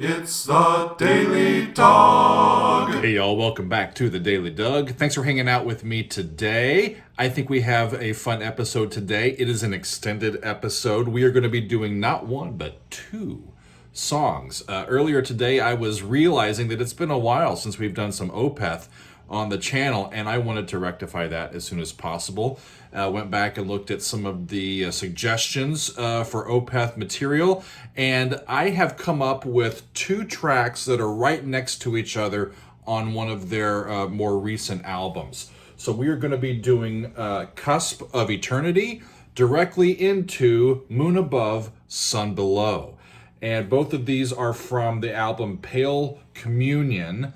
It's the Daily Dog. Hey y'all, welcome back to the Daily Doug. Thanks for hanging out with me today. I think we have a fun episode today. It is an extended episode. We are going to be doing not one, but two songs. Earlier today, I was realizing that it's been a while since we've done some Opeth on the channel, and I wanted to rectify that as soon as possible. Went back and looked at some of the suggestions for Opeth material, and I have come up with two tracks that are right next to each other on one of their more recent albums. So we are going to be doing Cusp of Eternity directly into Moon Above, Sun Below. And both of these are from the album Pale Communion.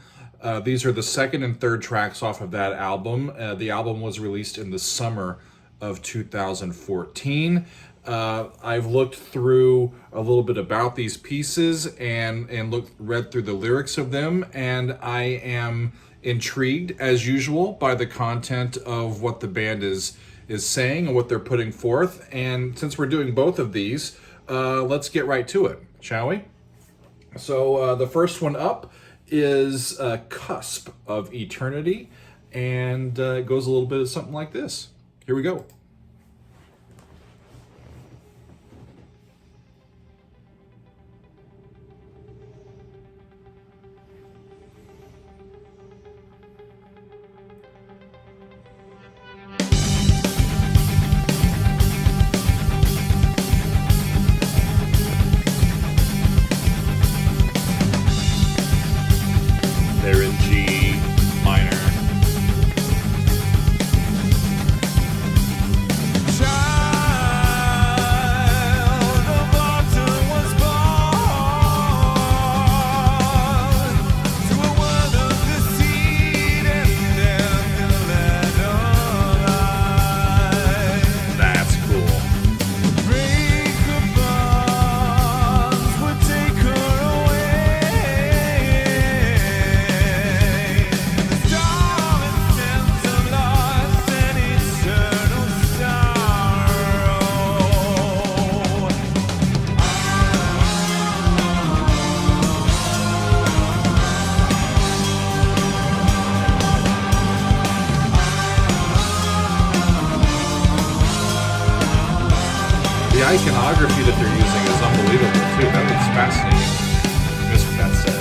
These are the second and third tracks off of that album. The album was released in the summer of 2014. I've looked through a little bit about these pieces and read through the lyrics of them, and I am intrigued, as usual, by the content of what the band is saying and what they're putting forth. And since we're doing both of these, let's get right to it, shall we? So the first one up is Cusp of Eternity, and it goes a little bit of something like this. Here we go. They're in G minor. That's cool. The iconography that they're using is unbelievable too. That looks fascinating. Just with that said,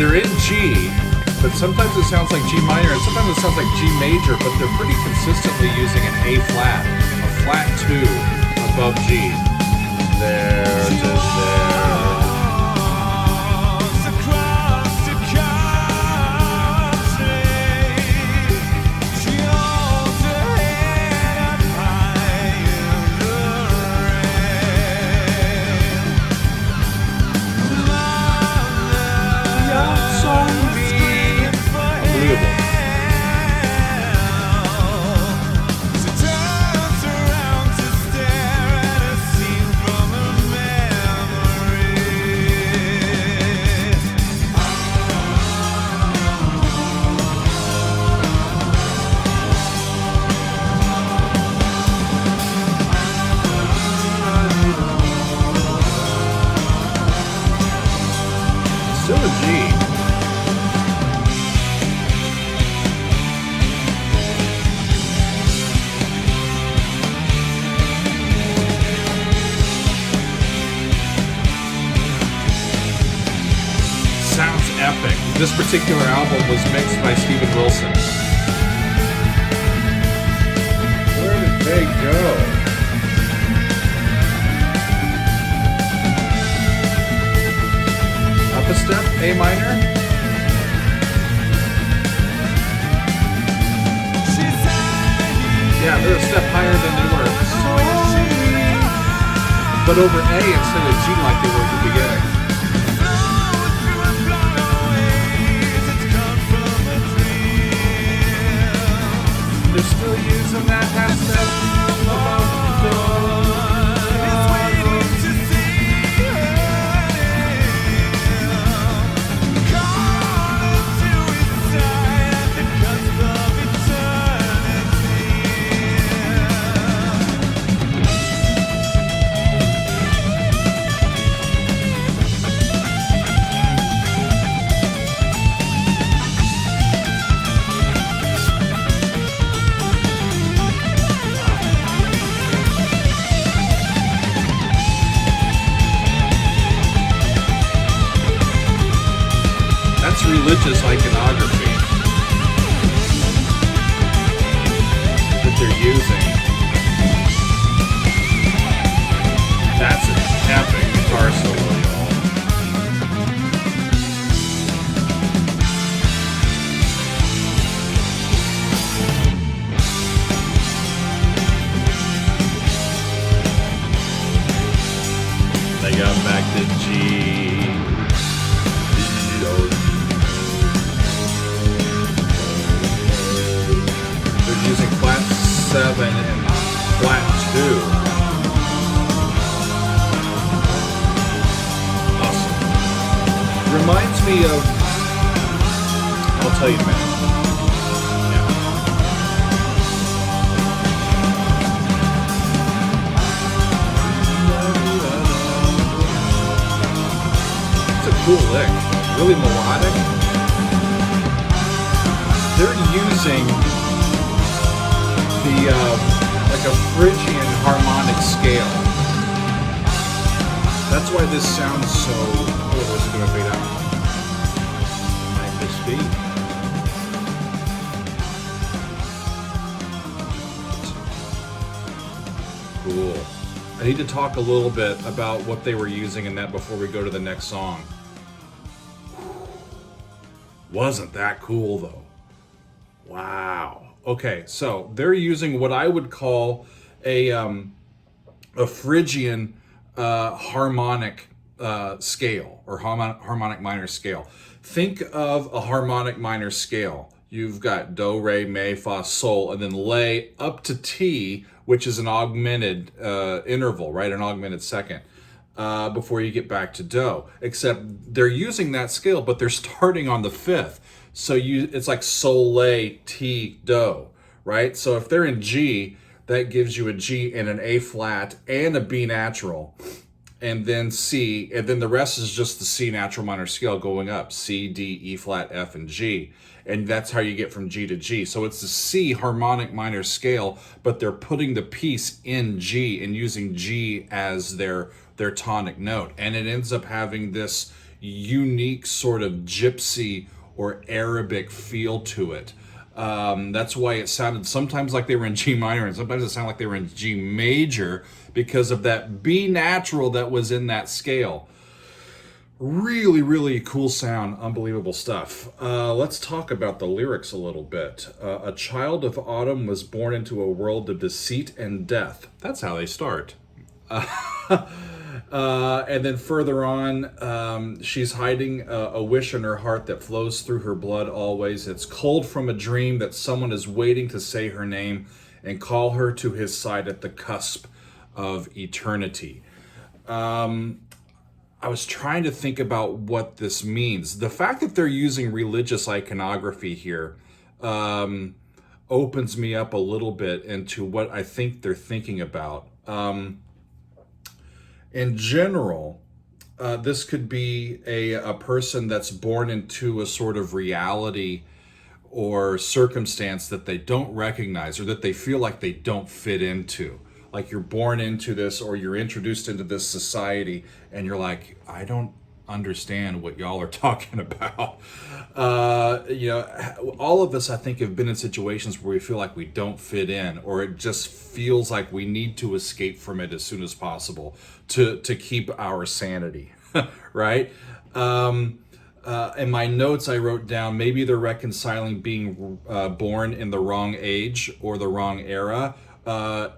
they're in G, but sometimes it sounds like G minor, and sometimes it sounds like G major. But they're pretty consistently using an A flat, a flat 2 above G. There, just there. Still a G. Sounds epic. This particular album was mixed by Steven Wilson. Where did they go? Up a step, A minor. Yeah, they're a step higher than they were. But over A instead of G like they were at the beginning. They're still using that half step above the religious iconography that they're using. That's an epic guitar solo, y'all. They got back to G. They're using flat 7 and flat 2. Awesome. Reminds me of, I'll tell you in a minute. Yeah. It's a cool lick. Really melodic. They're using the like a Phrygian harmonic scale. That's why this sounds so. Oh, is it going to fade out? Might misspeak. Cool. I need to talk a little bit about what they were using in that before we go to the next song. Wasn't that cool though? Wow. Okay, so they're using what I would call a Phrygian harmonic scale, or harmonic minor scale. Think of a harmonic minor scale. You've got do, re, mi, fa, sol, and then lay up to T, which is an augmented interval, right? An augmented second. Before you get back to do. Except they're using that scale, but they're starting on the 5th. So it's like sol, lay, T, do, right? So if they're in G, that gives you a G and an A flat and a B natural, and then C, and then the rest is just the C natural minor scale going up, C, D, E flat, F, and G. And that's how you get from G to G. So it's the C harmonic minor scale, but they're putting the piece in G and using G as their tonic note. And it ends up having this unique sort of gypsy or Arabic feel to it. That's why it sounded sometimes like they were in G minor, and sometimes it sounded like they were in G major because of that B natural that was in that scale. Really, really cool sound, unbelievable stuff. Let's talk about the lyrics a little bit. A child of autumn was born into a world of deceit and death. That's how they start. And then further on, she's hiding a wish in her heart that flows through her blood always. It's cold from a dream that someone is waiting to say her name and call her to his side at the cusp of eternity. I was trying to think about what this means. The fact that they're using religious iconography here opens me up a little bit into what I think they're thinking about. In general, this could be a person that's born into a sort of reality or circumstance that they don't recognize or that they feel like they don't fit into. Like you're born into this or you're introduced into this society and you're like, I don't understand what y'all are talking about. All of us, I think, have been in situations where we feel like we don't fit in, or it just feels like we need to escape from it as soon as possible to keep our sanity, right? In my notes, I wrote down maybe they're reconciling being born in the wrong age or the wrong era,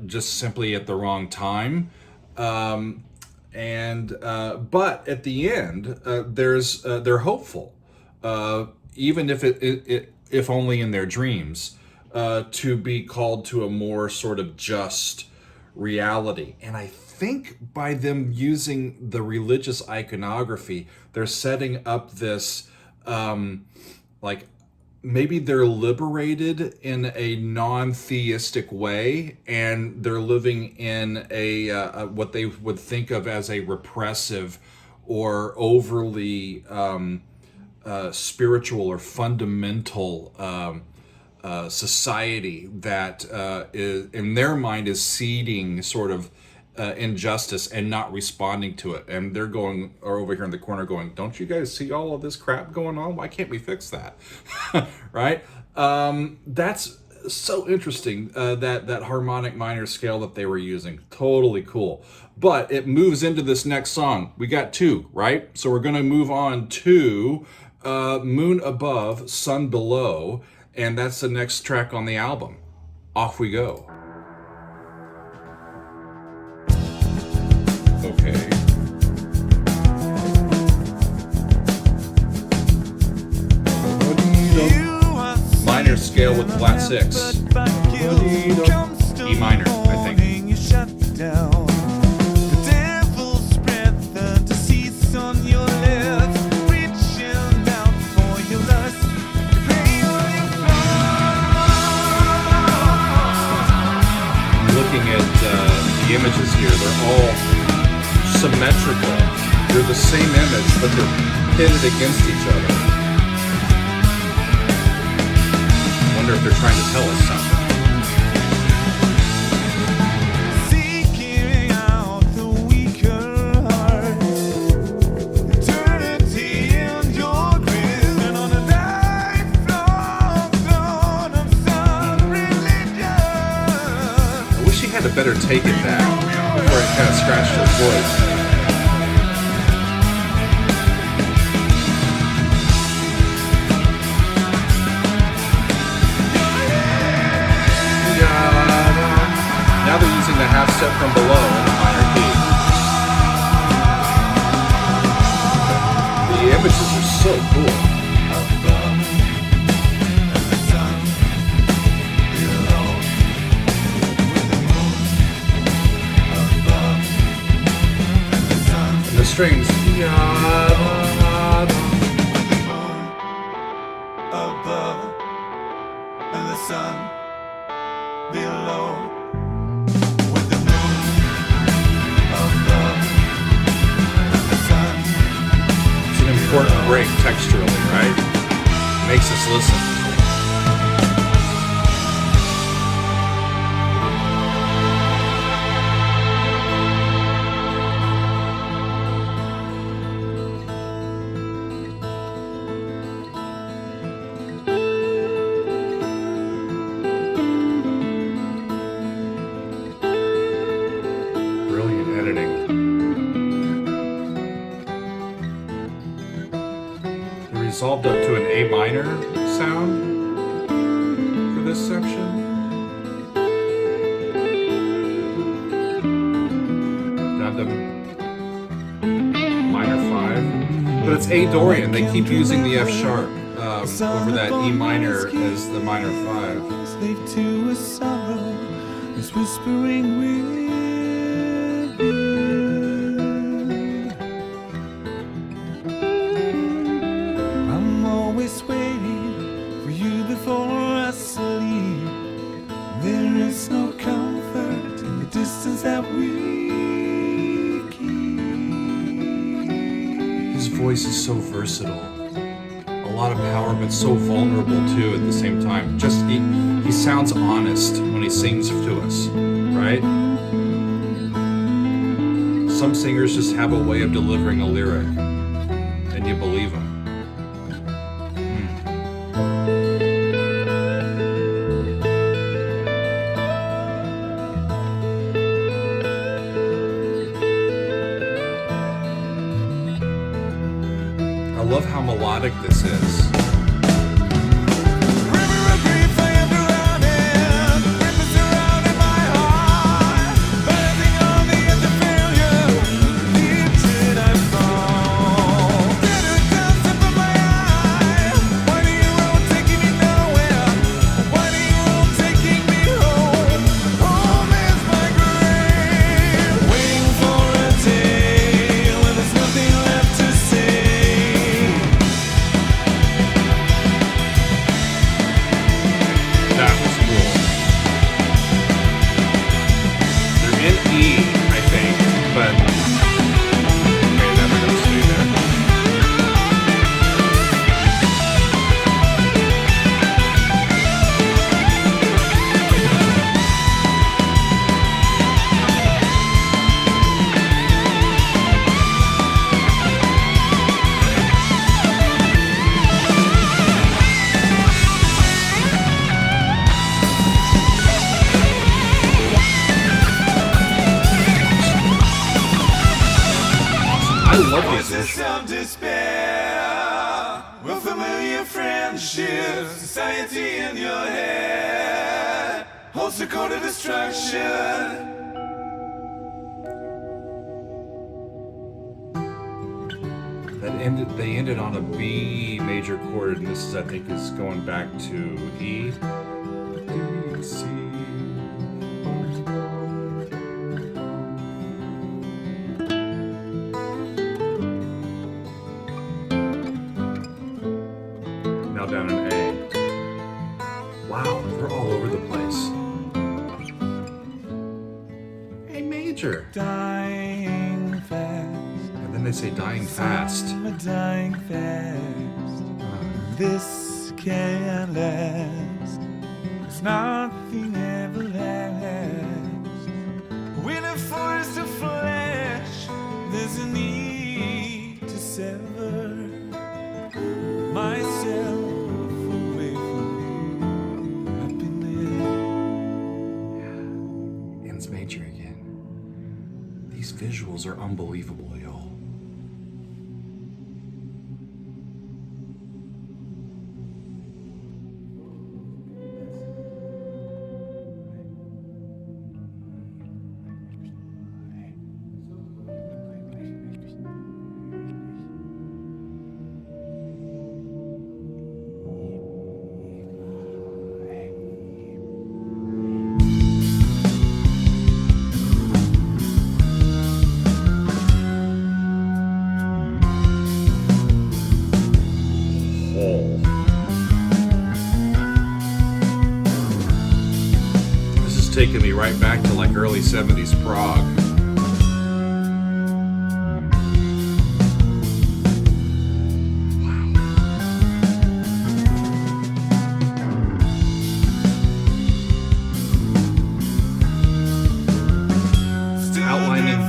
just simply at the wrong time. But at the end, they're hopeful, even if if only in their dreams, to be called to a more sort of just reality. And I think by them using the religious iconography, they're setting up this, like maybe they're liberated in a non-theistic way, and they're living in a what they would think of as a repressive or overly spiritual or fundamental society that is, in their mind, is seeding sort of injustice and not responding to it. And they're going, or over here in the corner going, don't you guys see all of this crap going on? Why can't we fix that? Right? That's so interesting, that harmonic minor scale that they were using. Totally cool. But it moves into this next song. We got two, right? So we're going to move on to Moon Above, Sun Below, and that's the next track on the album. Off we go. Okay. Minor scale with flat 6. E minor, I think. Looking at the images here, they're all symmetrical. They're the same image, but they're pitted against each other. I wonder if they're trying to tell us something. Seeking out the weaker heart, eternity in your grave, and on a lifelong throne of some religion. I wish he had a better take at that before it kind of scratched his voice. Now they're using the half step from below in a minor key. The images are so cool. And the strings. Above, and the sun below. Important break texturally, right? Makes us listen. Brilliant editing. Resolved up to an A minor sound for this section. Down to minor 5. But it's A Dorian. They keep using the F sharp over that E minor as the minor 5. Slave to a sorrow is whispering within. I'm always waiting for you before I sleep. There is no comfort in the distance that we keep. His voice is so versatile. A lot of power, but so vulnerable too at the same time. Just he sounds honest when he sings to us, right? Some singers just have a way of delivering a lyric, and you believe them. I love how melodic this is. I love these Voices visuals. of despair, with familiar friendships, society in your head, holds the code of destruction. They ended on a B major chord, and this is, I think, is going back to E. C. Now down in A. Wow, they're all over the place. A major. Dying fast. And then they say dying fast. I'm dying fast. This can't last. 'Cause nothing ever lasts. When a force of flesh, there's a need to sever myself away from happiness. Ends major again. These visuals are unbelievable, y'all. This is taking me right back to like early 70s Prague. Outlining.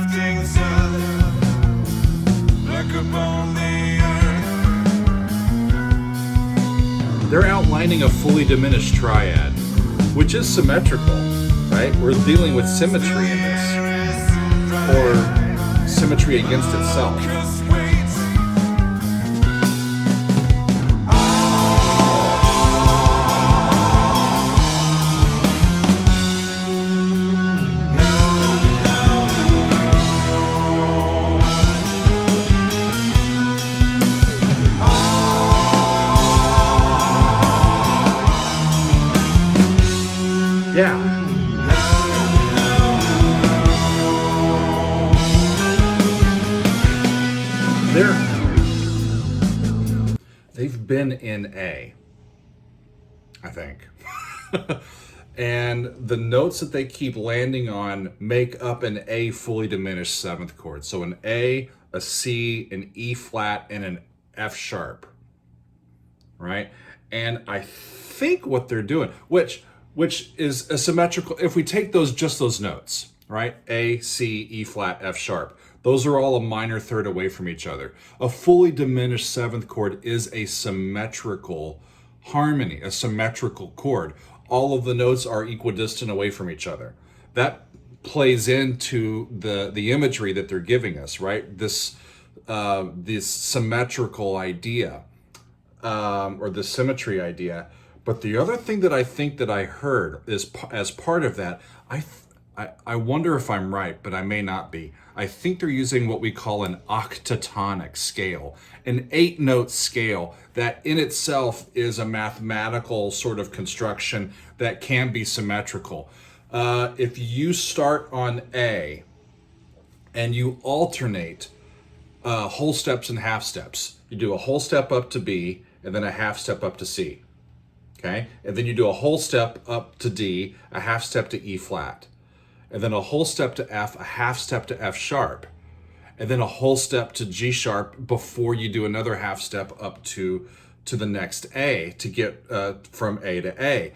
They're outlining a fully diminished triad, which is symmetrical, right? We're dealing with symmetry in this, or symmetry against itself. Yeah. They've been in A, I think. And the notes that they keep landing on make up an A fully diminished seventh chord. So an A, a C, an E flat, and an F sharp, right? And I think what they're doing, which is a symmetrical, if we take just those notes, right? A, C, E flat, F sharp. Those are all a minor third away from each other. A fully diminished seventh chord is a symmetrical harmony, a symmetrical chord. All of the notes are equidistant away from each other. That plays into the imagery that they're giving us, right? This symmetrical idea, or the symmetry idea. But the other thing that I think that I heard is, as part of that, I wonder if I'm right, but I may not be. I think they're using what we call an octatonic scale, an 8-note scale that in itself is a mathematical sort of construction that can be symmetrical. If you start on A and you alternate whole steps and half steps, you do a whole step up to B and then a half step up to C. Okay, and then you do a whole step up to D, a half step to E flat, and then a whole step to F, a half step to F sharp, and then a whole step to G sharp before you do another half step up to the next A to get from A to A.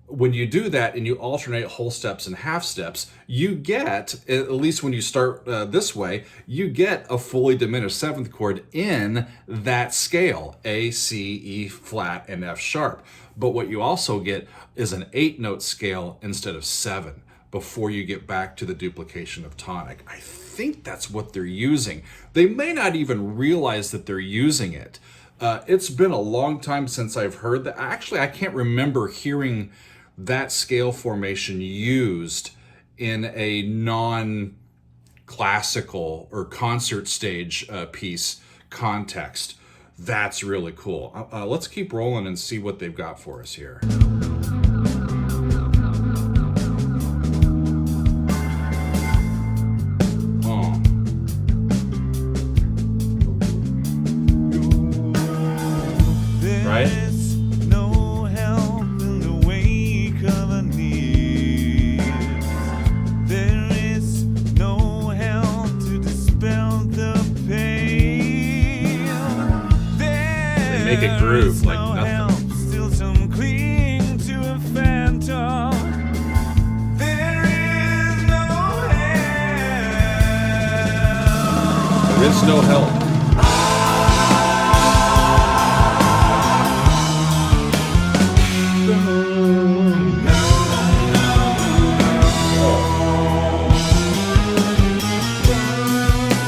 When you do that and you alternate whole steps and half steps, you get, at least when you start this way, you get a fully diminished seventh chord in that scale, A, C, E flat, and F sharp. But what you also get is an 8-note scale instead of 7. before you get back to the duplication of tonic. I think that's what they're using. They may not even realize that they're using it. It's been a long time since I've heard that. Actually, I can't remember hearing that scale formation used in a non-classical or concert stage piece context. That's really cool. Let's keep rolling and see what they've got for us here. Make it groove like nothing. Still some cling to a phantom. There is no help. There is no help.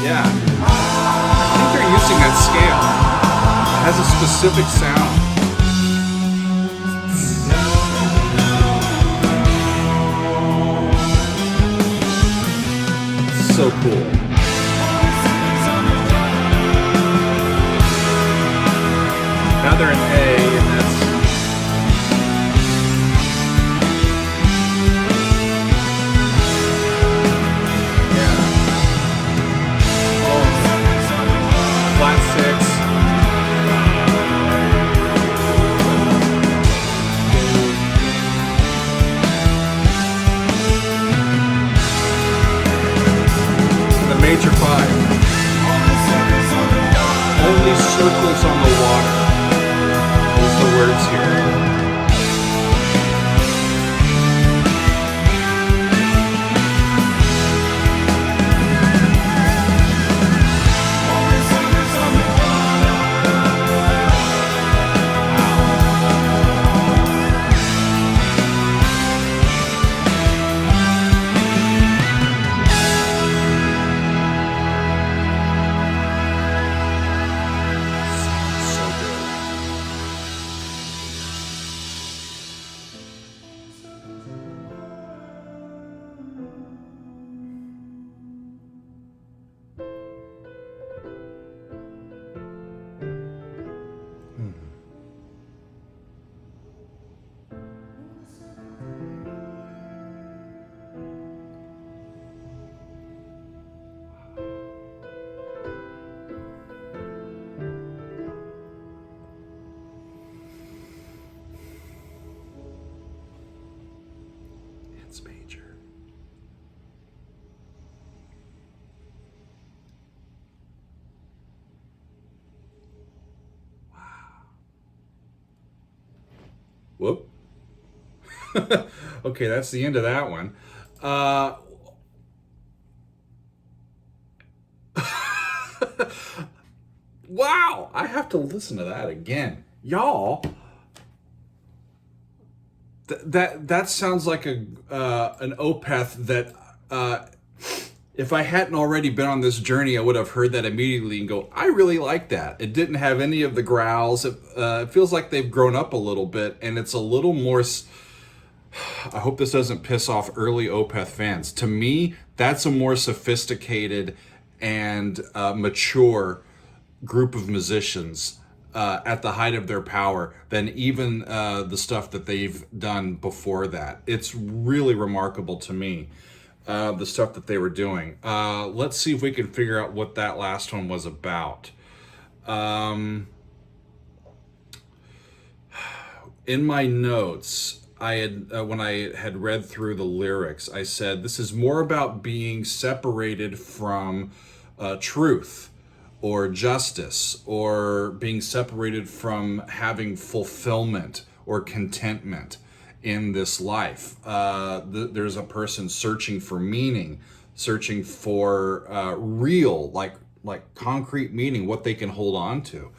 Yeah. I think they're using that scale. Has a specific sound. So cool. Now they're in A, and that's flat 6. Major 5. Only circles on the water. Those are the words here. It's major. Wow. Whoop. Okay, that's the end of that one. Wow, I have to listen to that again. Y'all, that sounds like an Opeth that if I hadn't already been on this journey, I would have heard that immediately and go, I really like that. It didn't have any of the growls. It feels like they've grown up a little bit, and it's a little more... I hope this doesn't piss off early Opeth fans. To me, that's a more sophisticated and mature group of musicians at the height of their power than even the stuff that they've done before that. It's really remarkable to me, the stuff that they were doing. Let's see if we can figure out what that last one was about. In my notes, I had when I had read through the lyrics, I said this is more about being separated from truth or justice, or being separated from having fulfillment or contentment in this life. There's a person searching for meaning, searching for real, like concrete meaning, what they can hold on to.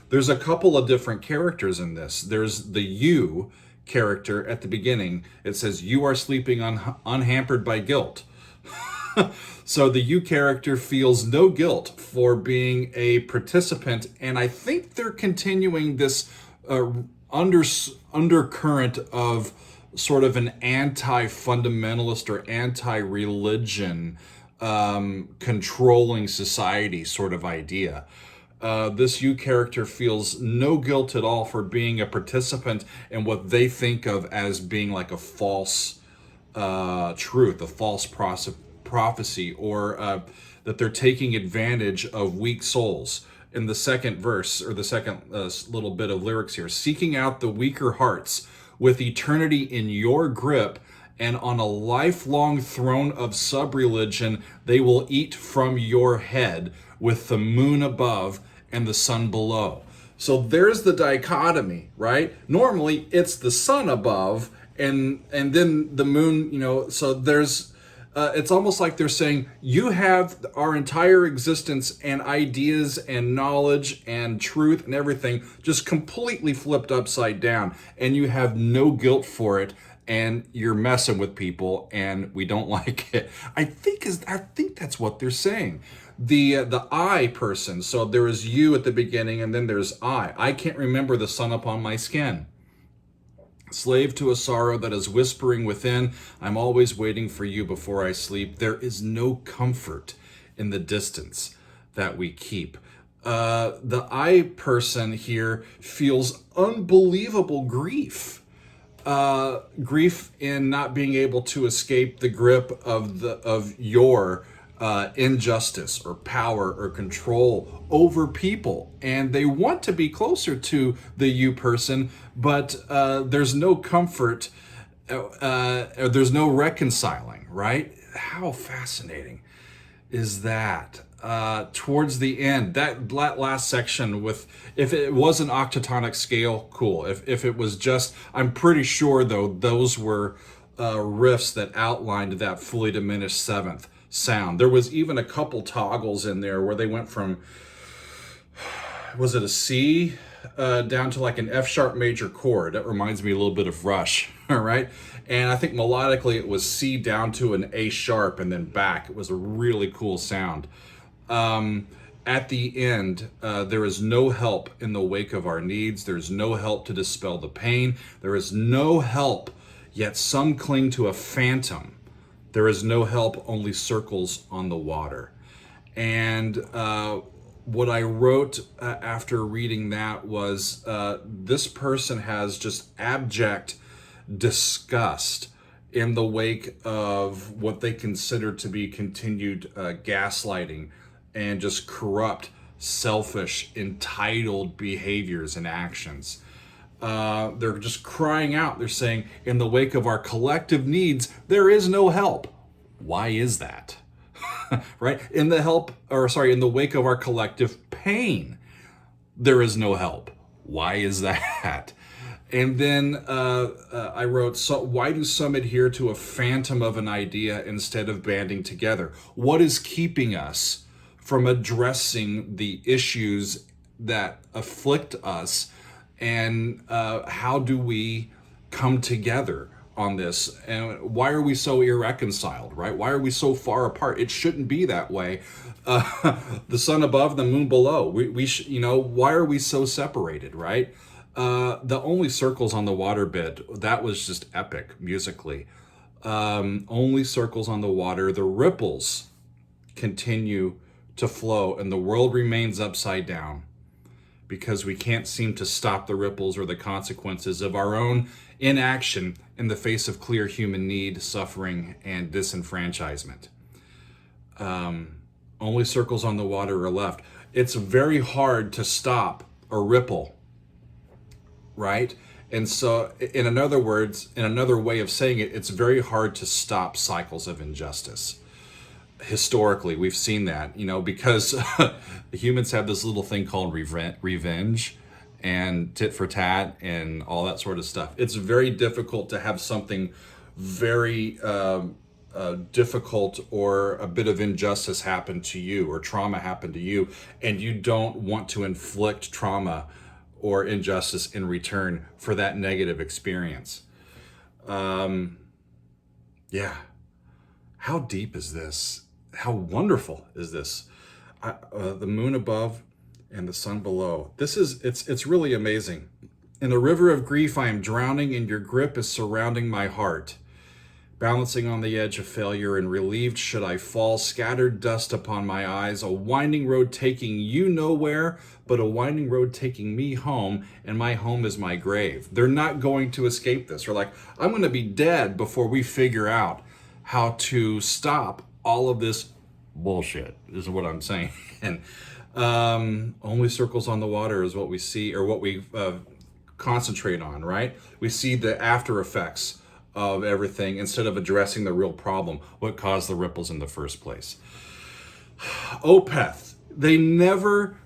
There's a couple of different characters in this. There's the you character at the beginning. It says, you are sleeping unhampered by guilt. So the you character feels no guilt for being a participant, and I think they're continuing this undercurrent of sort of an anti-fundamentalist or anti-religion controlling society sort of idea. This you character feels no guilt at all for being a participant in what they think of as being like a false truth, a false prophecy, or that they're taking advantage of weak souls. In the second verse, or the second little bit of lyrics here, seeking out the weaker hearts with eternity in your grip, and on a lifelong throne of sub-religion, they will eat from your head with the moon above and the sun below. So there's the dichotomy, right? Normally it's the sun above and then the moon, so there's it's almost like they're saying, you have our entire existence and ideas and knowledge and truth and everything just completely flipped upside down, and you have no guilt for it, and you're messing with people, and we don't like it. I think that's what they're saying. The I person, so there is you at the beginning, and then there's I can't remember the sun upon my skin. Slave to a sorrow that is whispering within, I'm always waiting for you before I sleep. There is no comfort in the distance that we keep. The I person here feels unbelievable grief. Grief in not being able to escape the grip of your injustice or power or control over people, and they want to be closer to the you person, but there's no comfort, there's no reconciling, right? How fascinating is that? Towards the end, that last section, with, if it was an octatonic scale, cool. If it was just, I'm pretty sure though those were riffs that outlined that fully diminished seventh sound. There was even a couple toggles in there where they went from, was it a C down to like an F sharp major chord. That reminds me a little bit of Rush, all right? And I think melodically it was C down to an A sharp and then back. It was a really cool sound. At the end, there is no help in the wake of our needs. There's no help to dispel the pain. There is no help, yet some cling to a phantom. There is no help, only circles on the water. And what I wrote after reading that was, this person has just abject disgust in the wake of what they consider to be continued gaslighting and just corrupt, selfish, entitled behaviors and actions. They're just crying out. They're saying, in the wake of our collective needs, there is no help. Why is that? Right? In the wake of our collective pain, there is no help. Why is that? And then I wrote, so why do some adhere to a phantom of an idea instead of banding together? What is keeping us from addressing the issues that afflict us? And how do we come together on this? And why are we so irreconciled, right? Why are we so far apart? It shouldn't be that way. The sun above, the moon below. Why are we so separated, right? The only circles on the water bit, that was just epic musically. Only circles on the water. The ripples continue to flow, and the world remains upside down, because we can't seem to stop the ripples or the consequences of our own inaction in the face of clear human need, suffering, and disenfranchisement. Only circles on the water are left. It's very hard to stop a ripple, right? And so, in other words, in another way of saying it, it's very hard to stop cycles of injustice. Historically, we've seen that, because humans have this little thing called revenge and tit for tat and all that sort of stuff. It's very difficult to have something very difficult or a bit of injustice happen to you or trauma happen to you, and you don't want to inflict trauma or injustice in return for that negative experience. Yeah. How deep is this? How wonderful is this? The moon above and the sun below. It's really amazing. In the river of grief, I am drowning, and your grip is surrounding my heart. Balancing on the edge of failure and relieved should I fall, scattered dust upon my eyes, a winding road taking you nowhere, but a winding road taking me home, and my home is my grave. They're not going to escape this. They're like, I'm going to be dead before we figure out how to stop all of this bullshit, is what I'm saying. And only circles on the water is what we see, or what we concentrate on, right? We see the after effects of everything instead of addressing the real problem, what caused the ripples in the first place. Opeth, they never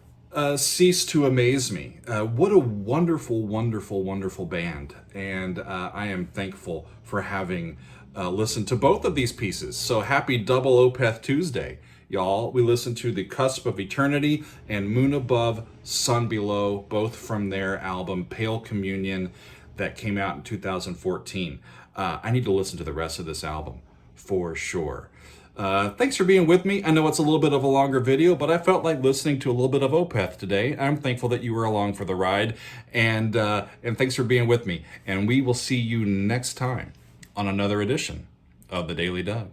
cease to amaze me. What a wonderful, wonderful, wonderful band. And I am thankful for having listened to both of these pieces. So happy double Opeth Tuesday, y'all. We listened to The Cusp of Eternity and Moon Above, Sun Below, both from their album Pale Communion that came out in 2014. I need to listen to the rest of this album for sure. Thanks for being with me. I know it's a little bit of a longer video, but I felt like listening to a little bit of Opeth today. I'm thankful that you were along for the ride, and thanks for being with me. And we will see you next time on another edition of The Daily Doug.